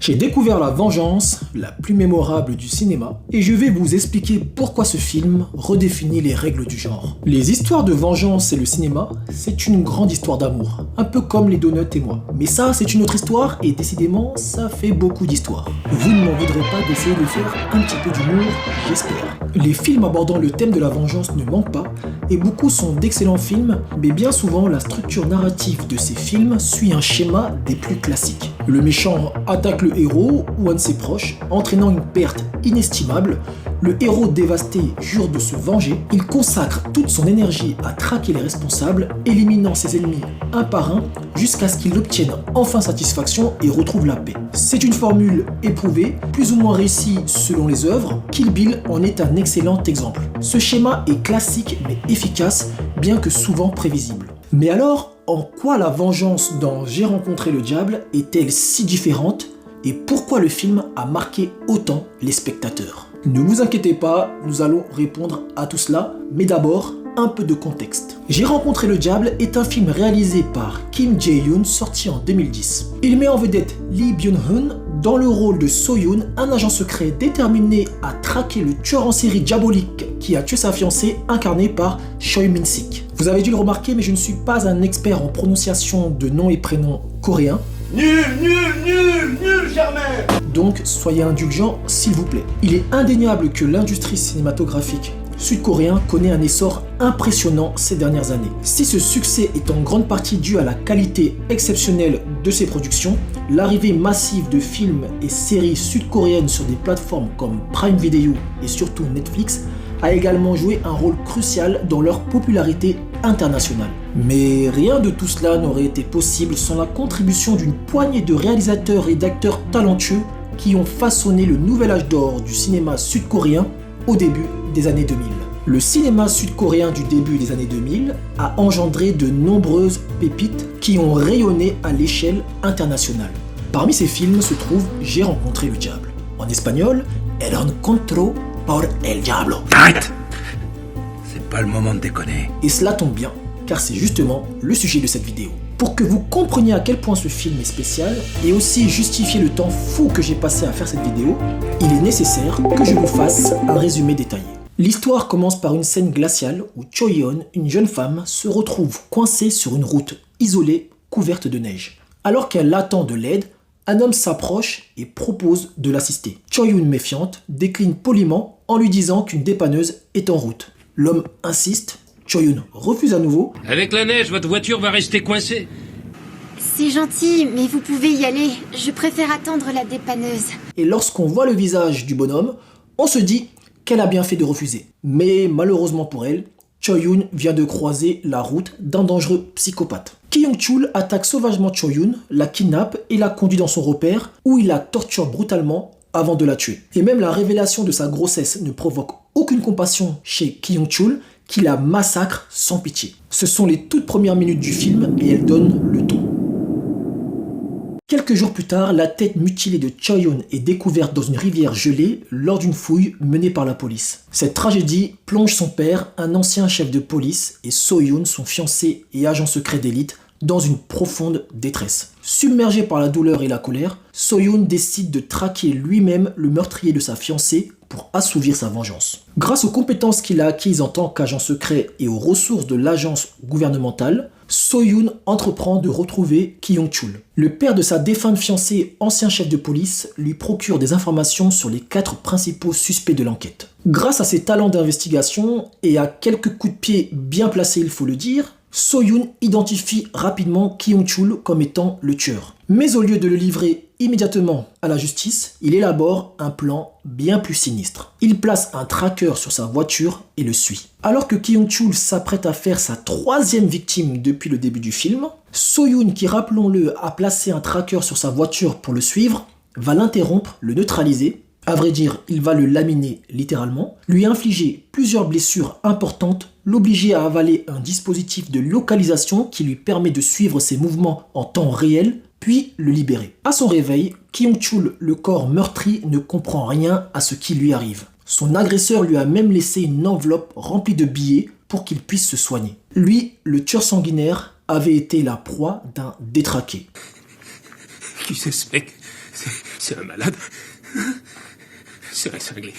J'ai découvert La Vengeance, la plus mémorable du cinéma, et je vais vous expliquer pourquoi ce film redéfinit les règles du genre. Les histoires de vengeance et le cinéma, c'est une grande histoire d'amour, un peu comme les donuts et moi. Mais ça, c'est une autre histoire, et décidément, ça fait beaucoup d'histoires. Vous ne m'en voudrez pas d'essayer de faire un petit peu d'humour, j'espère. Les films abordant le thème de la vengeance ne manquent pas, et beaucoup sont d'excellents films, mais bien souvent, la structure narrative de ces films suit un schéma des plus classiques. Le méchant attaque le héros ou un de ses proches, entraînant une perte inestimable. Le héros dévasté jure de se venger. Il consacre toute son énergie à traquer les responsables, éliminant ses ennemis un par un, jusqu'à ce qu'il obtienne enfin satisfaction et retrouve la paix. C'est une formule éprouvée, plus ou moins réussie selon les œuvres. Kill Bill en est un excellent exemple. Ce schéma est classique mais efficace, bien que souvent prévisible. Mais alors, en quoi la vengeance dans J'ai rencontré le diable est-elle si différente et pourquoi le film a marqué autant les spectateurs? Ne vous inquiétez pas, nous allons répondre à tout cela, mais d'abord, un peu de contexte. J'ai rencontré le diable est un film réalisé par Kim Jae-yoon sorti en 2010. Il met en vedette Lee Byung-hun dans le rôle de So-yoon, un agent secret déterminé à traquer le tueur en série diabolique qui a tué sa fiancée, incarné par Choi Min-sik. Vous avez dû le remarquer, mais je ne suis pas un expert en prononciation de noms et prénoms coréens. Nul, Germain! Donc, soyez indulgents, s'il vous plaît. Il est indéniable que l'industrie cinématographique sud-coréen connaît un essor impressionnant ces dernières années. Si ce succès est en grande partie dû à la qualité exceptionnelle de ses productions, l'arrivée massive de films et séries sud-coréennes sur des plateformes comme Prime Video et surtout Netflix a également joué un rôle crucial dans leur popularité internationale. Mais rien de tout cela n'aurait été possible sans la contribution d'une poignée de réalisateurs et d'acteurs talentueux qui ont façonné le nouvel âge d'or du cinéma sud-coréen au début des années 2000. Le cinéma sud-coréen du début des années 2000 a engendré de nombreuses pépites qui ont rayonné à l'échelle internationale. Parmi ces films se trouve J'ai rencontré le diable. En espagnol, El encontró por el diablo. Arrête! C'est pas le moment de déconner. Et cela tombe bien, car c'est justement le sujet de cette vidéo. Pour que vous compreniez à quel point ce film est spécial, et aussi justifier le temps fou que j'ai passé à faire cette vidéo, il est nécessaire que je vous fasse un résumé détaillé. L'histoire commence par une scène glaciale où Choi-yeon, une jeune femme, se retrouve coincée sur une route isolée couverte de neige. Alors qu'elle attend de l'aide, un homme s'approche et propose de l'assister. Choi-yeon, méfiante, décline poliment en lui disant qu'une dépanneuse est en route. L'homme insiste, Choi-yeon refuse à nouveau. Avec la neige, votre voiture va rester coincée. C'est gentil, mais vous pouvez y aller. Je préfère attendre la dépanneuse. Et lorsqu'on voit le visage du bonhomme, on se dit qu'elle a bien fait de refuser. Mais malheureusement pour elle, Choi-yeon vient de croiser la route d'un dangereux psychopathe. Ki Young-chul attaque sauvagement Choi-yeon, la kidnappe et la conduit dans son repère où il la torture brutalement avant de la tuer. Et même la révélation de sa grossesse ne provoque aucune compassion chez Ki Young-chul qui la massacre sans pitié. Ce sont les toutes premières minutes du film et elles donnent le ton. Quelques jours plus tard, la tête mutilée de Choi-yeon est découverte dans une rivière gelée lors d'une fouille menée par la police. Cette tragédie plonge son père, un ancien chef de police, et So-yoon, son fiancé et agent secret d'élite, dans une profonde détresse. Submergé par la douleur et la colère, So-yoon décide de traquer lui-même le meurtrier de sa fiancée pour assouvir sa vengeance. Grâce aux compétences qu'il a acquises en tant qu'agent secret et aux ressources de l'agence gouvernementale, So-yoon entreprend de retrouver Ki Young-chul. Le père de sa défunte fiancée, ancien chef de police, lui procure des informations sur les 4 principaux suspects de l'enquête. Grâce à ses talents d'investigation et à quelques coups de pied bien placés, il faut le dire, So-yoon identifie rapidement Ki Young-chul comme étant le tueur. Mais au lieu de le livrer immédiatement à la justice, il élabore un plan bien plus sinistre. Il place un tracker sur sa voiture et le suit. Alors que Ki Young-chul s'apprête à faire sa 3e victime depuis le début du film, So-yoon, qui rappelons-le a placé un tracker sur sa voiture pour le suivre, va l'interrompre, le neutraliser. À vrai dire, il va le laminer littéralement, lui infliger plusieurs blessures importantes, l'obliger à avaler un dispositif de localisation qui lui permet de suivre ses mouvements en temps réel, puis le libérer. À son réveil, Ki Young-chul, le corps meurtri, ne comprend rien à ce qui lui arrive. Son agresseur lui a même laissé une enveloppe remplie de billets pour qu'il puisse se soigner. Lui, le tueur sanguinaire, avait été la proie d'un détraqué. Qui c'est ce mec? C'est un malade. C'est réglé.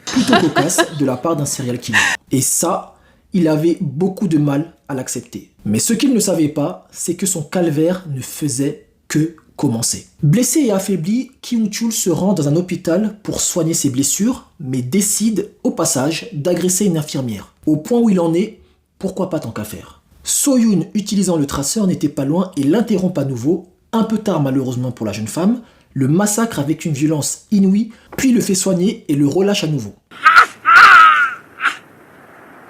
Plutôt cocasse de la part d'un serial killer. Et ça, il avait beaucoup de mal à l'accepter. Mais ce qu'il ne savait pas, c'est que son calvaire ne faisait que commencer. Blessé et affaibli, Kyung-chul se rend dans un hôpital pour soigner ses blessures, mais décide au passage d'agresser une infirmière. Au point où il en est, pourquoi pas tant qu'à faire. So-yoon, utilisant le traceur, n'était pas loin et l'interrompt à nouveau, un peu tard malheureusement pour la jeune femme, le massacre avec une violence inouïe, puis le fait soigner et le relâche à nouveau.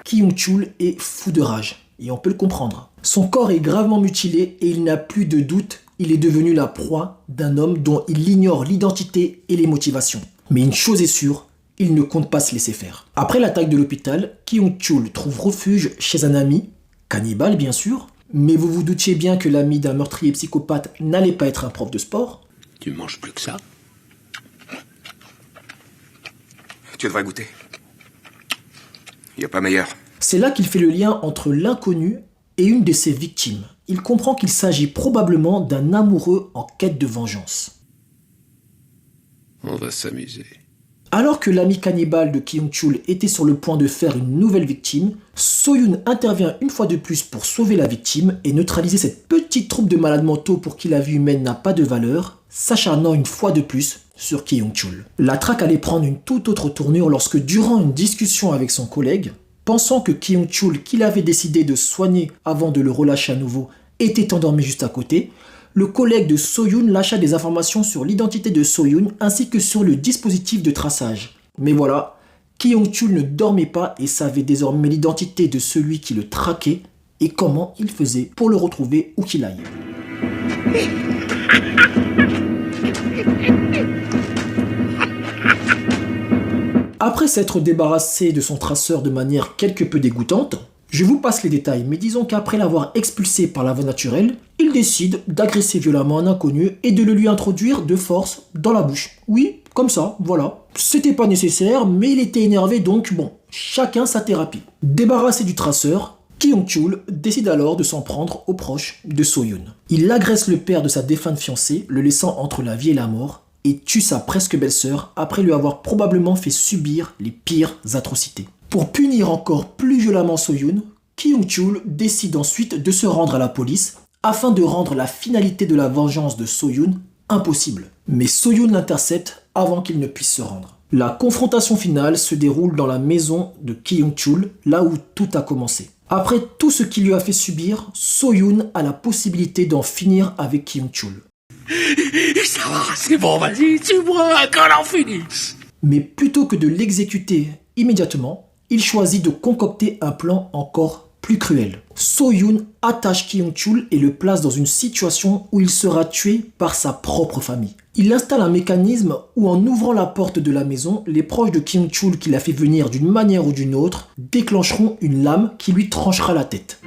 Kyung-chul est fou de rage, et on peut le comprendre. Son corps est gravement mutilé et il n'a plus de doute, il est devenu la proie d'un homme dont il ignore l'identité et les motivations. Mais une chose est sûre, il ne compte pas se laisser faire. Après l'attaque de l'hôpital, Kyung-chul trouve refuge chez un ami, cannibale bien sûr, mais vous vous doutiez bien que l'ami d'un meurtrier psychopathe n'allait pas être un prof de sport. Tu manges plus que ça? Tu devrais goûter. Y a pas meilleur. C'est là qu'il fait le lien entre l'inconnu et une de ses victimes. Il comprend qu'il s'agit probablement d'un amoureux en quête de vengeance. On va s'amuser. Alors que l'ami cannibale de Kyung-chul était sur le point de faire une nouvelle victime, So-yoon intervient une fois de plus pour sauver la victime et neutraliser cette petite troupe de malades mentaux pour qui la vie humaine n'a pas de valeur, s'acharnant une fois de plus sur Kyung-chul. La traque allait prendre une toute autre tournure lorsque, durant une discussion avec son collègue, pensant que Kyung-chul, qu'il avait décidé de soigner avant de le relâcher à nouveau, était endormi juste à côté, le collègue de So-yoon lâcha des informations sur l'identité de So-yoon ainsi que sur le dispositif de traçage. Mais voilà, Kyung-chul ne dormait pas et savait désormais l'identité de celui qui le traquait et comment il faisait pour le retrouver où qu'il aille. Après s'être débarrassé de son traceur de manière quelque peu dégoûtante, je vous passe les détails, mais disons qu'après l'avoir expulsé par la voie naturelle, il décide d'agresser violemment un inconnu et de le lui introduire de force dans la bouche. Oui, comme ça, voilà. C'était pas nécessaire, mais il était énervé donc bon, chacun sa thérapie. Débarrassé du traceur, Kyung-chul décide alors de s'en prendre aux proches de So-yoon. Il agresse le père de sa défunte fiancée, le laissant entre la vie et la mort, et tue sa presque belle-sœur après lui avoir probablement fait subir les pires atrocités. Pour punir encore plus violemment So-yoon, Kyung-chul décide ensuite de se rendre à la police afin de rendre la finalité de la vengeance de So-yoon impossible. Mais So-yoon l'intercepte avant qu'il ne puisse se rendre. La confrontation finale se déroule dans la maison de Kyung-chul, là où tout a commencé. Après tout ce qu'il lui a fait subir, So-yoon a la possibilité d'en finir avec Kyung-chul. Ça va, c'est bon, vas-y, tue-moi, qu'on en finisse. Mais plutôt que de l'exécuter immédiatement, il choisit de concocter un plan encore plus cruel. So-yoon attache Kyung-chul et le place dans une situation où il sera tué par sa propre famille. Il installe un mécanisme où, en ouvrant la porte de la maison, les proches de Kyung-chul qu'il a fait venir d'une manière ou d'une autre déclencheront une lame qui lui tranchera la tête.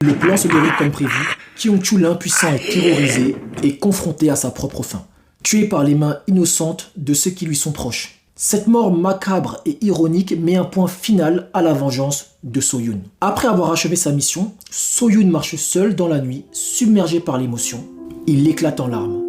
Le plan se déroule comme prévu. Kyung-chul, impuissant et terrorisé, est confronté à sa propre fin, tué par les mains innocentes de ceux qui lui sont proches. Cette mort macabre et ironique met un point final à la vengeance de So-yoon. Après avoir achevé sa mission, So-yoon marche seul dans la nuit, submergé par l'émotion. Il éclate en larmes.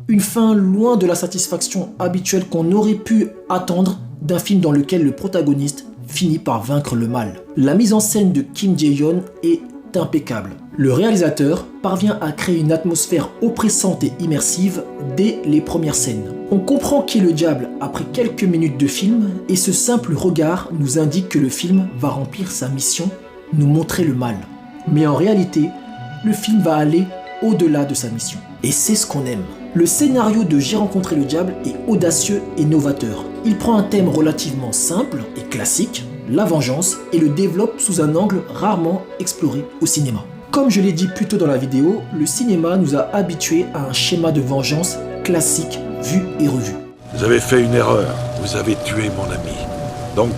Une fin loin de la satisfaction habituelle qu'on aurait pu attendre d'un film dans lequel le protagoniste finit par vaincre le mal. La mise en scène de Kim Jae-yeon est impeccable. Le réalisateur parvient à créer une atmosphère oppressante et immersive dès les premières scènes. On comprend qui est le diable après quelques minutes de film et ce simple regard nous indique que le film va remplir sa mission, nous montrer le mal. Mais en réalité, le film va aller au-delà de sa mission. Et c'est ce qu'on aime. Le scénario de J'ai rencontré le diable est audacieux et novateur. Il prend un thème relativement simple et classique, la vengeance, et le développe sous un angle rarement exploré au cinéma. Comme je l'ai dit plus tôt dans la vidéo, le cinéma nous a habitués à un schéma de vengeance classique, vu et revu. Vous avez fait une erreur, vous avez tué mon ami. Donc,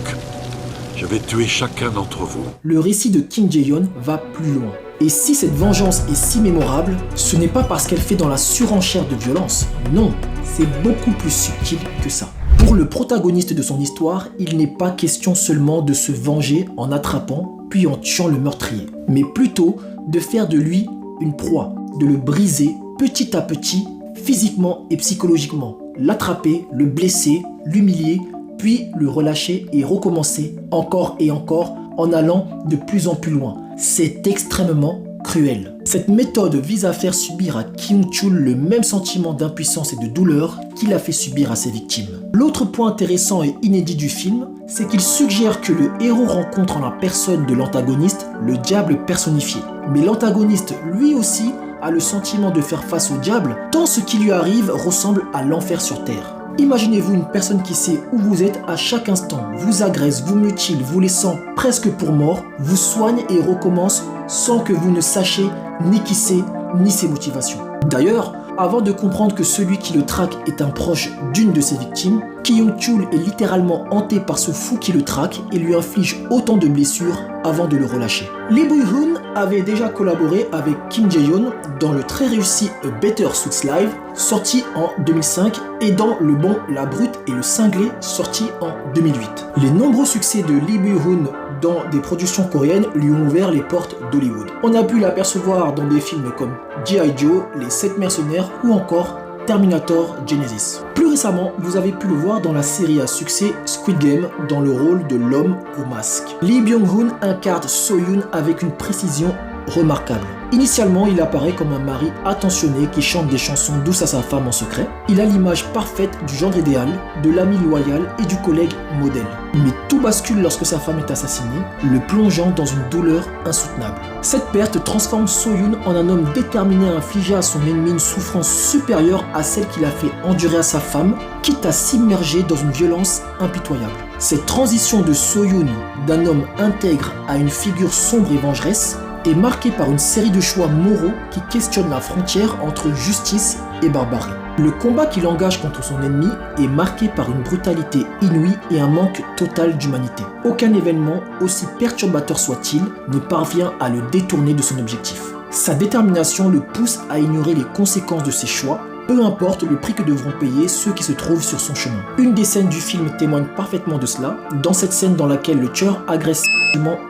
je vais tuer chacun d'entre vous. Le récit de Kim Jae-yeon va plus loin. Et si cette vengeance est si mémorable, ce n'est pas parce qu'elle fait dans la surenchère de violence. Non, c'est beaucoup plus subtil que ça. Pour le protagoniste de son histoire, il n'est pas question seulement de se venger en attrapant puis en tuant le meurtrier, mais plutôt de faire de lui une proie, de le briser petit à petit, physiquement et psychologiquement, l'attraper, le blesser, l'humilier, puis le relâcher et recommencer encore et encore en allant de plus en plus loin. C'est extrêmement cruel. Cette méthode vise à faire subir à Kyung-chul le même sentiment d'impuissance et de douleur qu'il a fait subir à ses victimes. L'autre point intéressant et inédit du film, c'est qu'il suggère que le héros rencontre en la personne de l'antagoniste le diable personnifié. Mais l'antagoniste, lui aussi, a le sentiment de faire face au diable, tant ce qui lui arrive ressemble à l'enfer sur terre. Imaginez-vous une personne qui sait où vous êtes à chaque instant, vous agresse, vous mutile, vous laissant presque pour mort, vous soigne et recommence sans que vous ne sachiez ni qui c'est, ni ses motivations. D'ailleurs, avant de comprendre que celui qui le traque est un proche d'une de ses victimes, Kyung-chul est littéralement hanté par ce fou qui le traque et lui inflige autant de blessures avant de le relâcher. Lee Byung-hun avait déjà collaboré avec Kim Jae-hyun dans le très réussi A Better Suits Live, sorti en 2005, et dans Le Bon, la Brute et le Cinglé, sorti en 2008. Les nombreux succès de Lee Byung-hun dans des productions coréennes lui ont ouvert les portes d'Hollywood. On a pu l'apercevoir dans des films comme G.I. Joe, Les 7 mercenaires ou encore Terminator Genesis. Plus récemment, vous avez pu le voir dans la série à succès Squid Game dans le rôle de l'homme au masque. Lee Byung-hun incarne So-yoon avec une précision remarquable. Initialement, il apparaît comme un mari attentionné qui chante des chansons douces à sa femme en secret. Il a l'image parfaite du genre idéal, de l'ami loyal et du collègue modèle. Mais tout bascule lorsque sa femme est assassinée, le plongeant dans une douleur insoutenable. Cette perte transforme So-yoon en un homme déterminé à infliger à son ennemi une souffrance supérieure à celle qu'il a fait endurer à sa femme, quitte à s'immerger dans une violence impitoyable. Cette transition de So-yoon d'un homme intègre à une figure sombre et vengeresse est marqué par une série de choix moraux qui questionnent la frontière entre justice et barbarie. Le combat qu'il engage contre son ennemi est marqué par une brutalité inouïe et un manque total d'humanité. Aucun événement, aussi perturbateur soit-il, ne parvient à le détourner de son objectif. Sa détermination le pousse à ignorer les conséquences de ses choix, peu importe le prix que devront payer ceux qui se trouvent sur son chemin. Une des scènes du film témoigne parfaitement de cela, dans cette scène dans laquelle le tueur agresse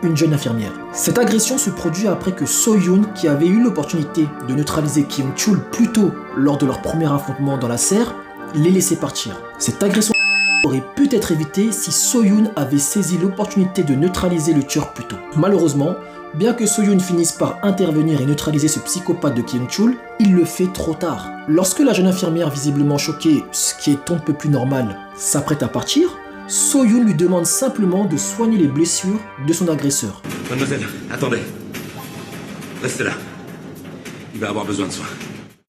une jeune infirmière. Cette agression se produit après que So-yoon, qui avait eu l'opportunité de neutraliser Kyung-chul plus tôt lors de leur premier affrontement dans la serre, l'ait laissé partir. Cette agression aurait pu être évitée si So-yoon avait saisi l'opportunité de neutraliser le tueur plus tôt. Malheureusement, bien que So-yoon finisse par intervenir et neutraliser ce psychopathe de Kyung-chul, il le fait trop tard. Lorsque la jeune infirmière, visiblement choquée, ce qui est on ne peut plus normal, s'apprête à partir, So-yoon lui demande simplement de soigner les blessures de son agresseur. Mademoiselle, attendez. Restez là. Il va avoir besoin de soins.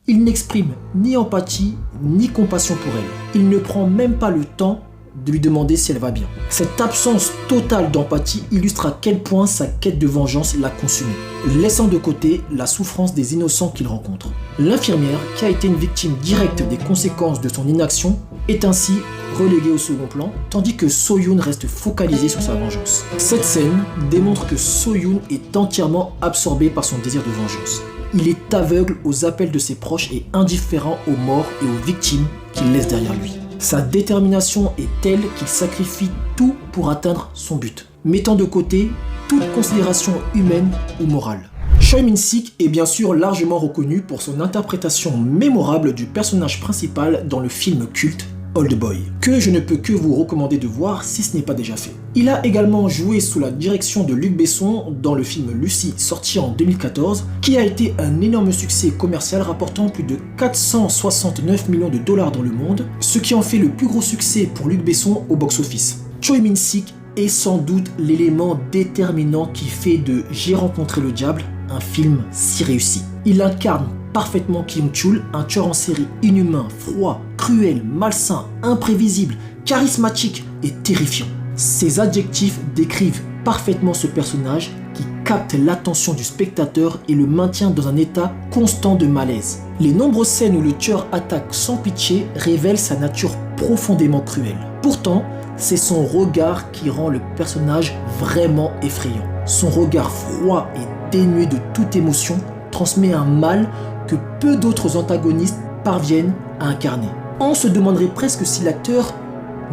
Il n'exprime ni empathie ni compassion pour elle. Il ne prend même pas le temps de lui demander si elle va bien. Cette absence totale d'empathie illustre à quel point sa quête de vengeance l'a consumé, laissant de côté la souffrance des innocents qu'il rencontre. L'infirmière, qui a été une victime directe des conséquences de son inaction, est ainsi reléguée au second plan, tandis que So-yoon reste focalisé sur sa vengeance. Cette scène démontre que So-yoon est entièrement absorbé par son désir de vengeance. Il est aveugle aux appels de ses proches et indifférent aux morts et aux victimes qu'il laisse derrière lui. Sa détermination est telle qu'il sacrifie tout pour atteindre son but, mettant de côté toute considération humaine ou morale. Choi Min-sik est bien sûr largement reconnu pour son interprétation mémorable du personnage principal dans le film culte Oldboy, que je ne peux que vous recommander de voir si ce n'est pas déjà fait. Il a également joué sous la direction de Luc Besson dans le film Lucy, sorti en 2014, qui a été un énorme succès commercial rapportant plus de 469 millions de dollars dans le monde, ce qui en fait le plus gros succès pour Luc Besson au box-office. Choi Min-sik est sans doute l'élément déterminant qui fait de J'ai rencontré le diable un film si réussi. Il incarne parfaitement Kyung-chul, un tueur en série inhumain, froid, cruel, malsain, imprévisible, charismatique et terrifiant. Ces adjectifs décrivent parfaitement ce personnage qui capte l'attention du spectateur et le maintient dans un état constant de malaise. Les nombreuses scènes où le tueur attaque sans pitié révèlent sa nature profondément cruelle. Pourtant, c'est son regard qui rend le personnage vraiment effrayant. Son regard froid et dénué de toute émotion, transmet un mal que peu d'autres antagonistes parviennent à incarner. On se demanderait presque si l'acteur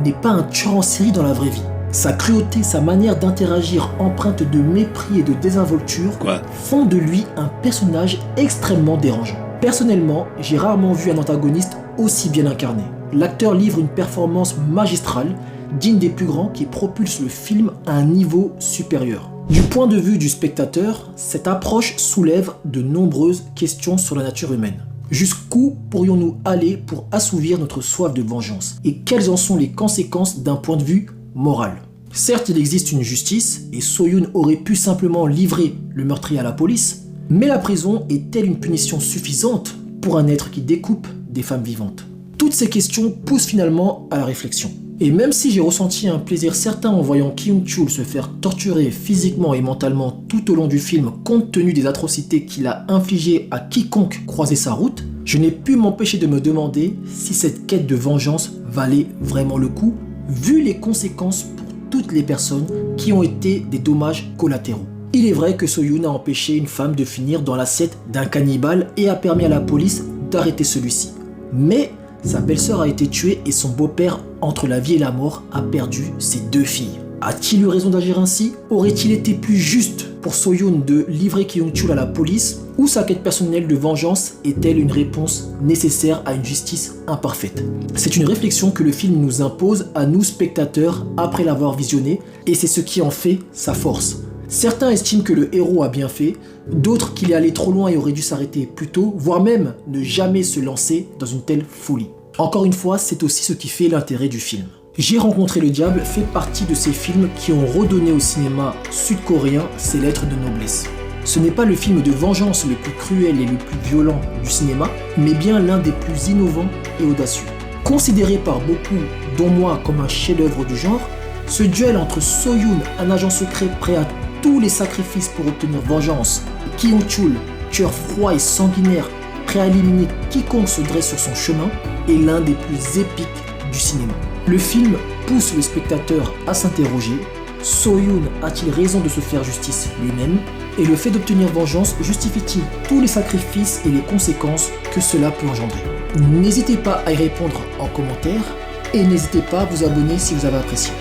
n'est pas un tueur en série dans la vraie vie. Sa cruauté, sa manière d'interagir empreinte de mépris et de désinvolture font de lui un personnage extrêmement dérangeant. Personnellement, j'ai rarement vu un antagoniste aussi bien incarné. L'acteur livre une performance magistrale, digne des plus grands qui propulse le film à un niveau supérieur. Du point de vue du spectateur, cette approche soulève de nombreuses questions sur la nature humaine. Jusqu'où pourrions-nous aller pour assouvir notre soif de vengeance? Et quelles en sont les conséquences d'un point de vue moral? Certes, il existe une justice, et So-yoon aurait pu simplement livrer le meurtrier à la police, mais la prison est-elle une punition suffisante pour un être qui découpe des femmes vivantes? Toutes ces questions poussent finalement à la réflexion. Et même si j'ai ressenti un plaisir certain en voyant Kyung-chul se faire torturer physiquement et mentalement tout au long du film compte tenu des atrocités qu'il a infligées à quiconque croisait sa route, je n'ai pu m'empêcher de me demander si cette quête de vengeance valait vraiment le coup, vu les conséquences pour toutes les personnes qui ont été des dommages collatéraux. Il est vrai que So-yoon a empêché une femme de finir dans l'assiette d'un cannibale et a permis à la police d'arrêter celui-ci. Mais sa belle-sœur a été tuée et son beau-père, entre la vie et la mort, a perdu ses 2 filles. A-t-il eu raison d'agir ainsi? Aurait-il été plus juste pour So-yoon de livrer Kyung-chul à la police? Ou sa quête personnelle de vengeance est-elle une réponse nécessaire à une justice imparfaite? C'est une réflexion que le film nous impose à nous spectateurs après l'avoir visionné, et c'est ce qui en fait sa force. Certains estiment que le héros a bien fait, d'autres qu'il est allé trop loin et aurait dû s'arrêter plus tôt, voire même ne jamais se lancer dans une telle folie. Encore une fois, c'est aussi ce qui fait l'intérêt du film. J'ai rencontré le diable fait partie de ces films qui ont redonné au cinéma sud-coréen ses lettres de noblesse. Ce n'est pas le film de vengeance le plus cruel et le plus violent du cinéma, mais bien l'un des plus innovants et audacieux. Considéré par beaucoup, dont moi, comme un chef-d'œuvre du genre, ce duel entre So-yoon, un agent secret prêt à tous les sacrifices pour obtenir vengeance, et Kyung-chul, tueur froid et sanguinaire, prêt à éliminer quiconque se dresse sur son chemin, est l'un des plus épiques du cinéma. Le film pousse le spectateur à s'interroger, So-yoon a-t-il raison de se faire justice lui-même? Et le fait d'obtenir vengeance justifie-t-il tous les sacrifices et les conséquences que cela peut engendrer? N'hésitez pas à y répondre en commentaire, et n'hésitez pas à vous abonner si vous avez apprécié.